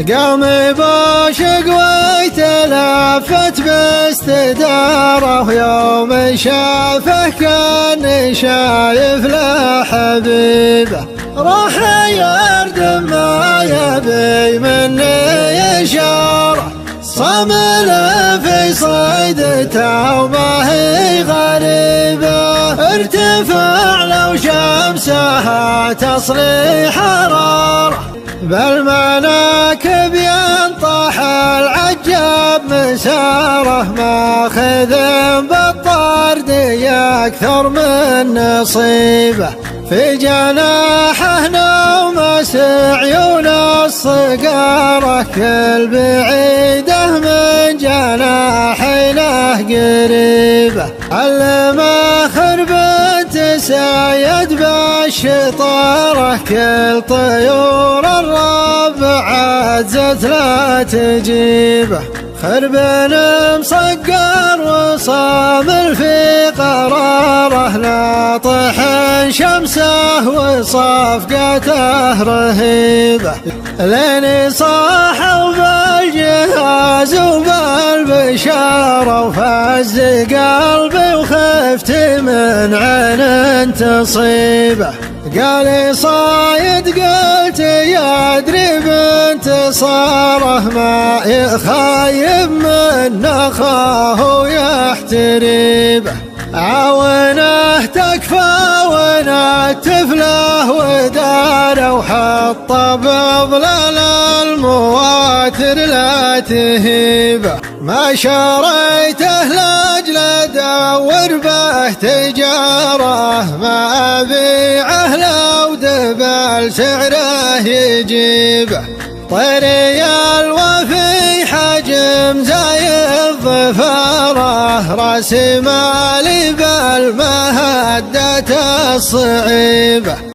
قام بوشق ويتلفت باستداره، ويوم شافه كان شايف له حبيبه. راح يردم ما يبي مني إشارة، صامل في صيدته وما هي غريبة. ارتفع لو شمسها تصلي حرارة، بالمناكب ينطح العجاب مساره. ماخذ بالطرد أكثر من نصيبه، في جناحه نومس عيون الصقارة. كل بعيده من جناحينه قريبه، علمه خرب تسايد بالشطارة. كل طيور الرب عزت لا تجيبه، خرب مصقر وصامل في قراره. ناطح شمسه وصفقته رهيبة، لين صاحوا بالجهاز وبالبشارة. وفز قلبي وخفت من عين تصيبه، قال صايد قلت يدري بانتصاره. ما يخايب من اخاه ويحتريبه، عاونه تكفى ونتف له وداره. وحط بظلال المواتر لا تهيبه، ما شريته لاجل ادور به تجاره. ما ابيعه لو دبل سعره يجيبه، طيري الوفي حجم زايد ظفاره. راس مالي بالمهدة الصعيبة.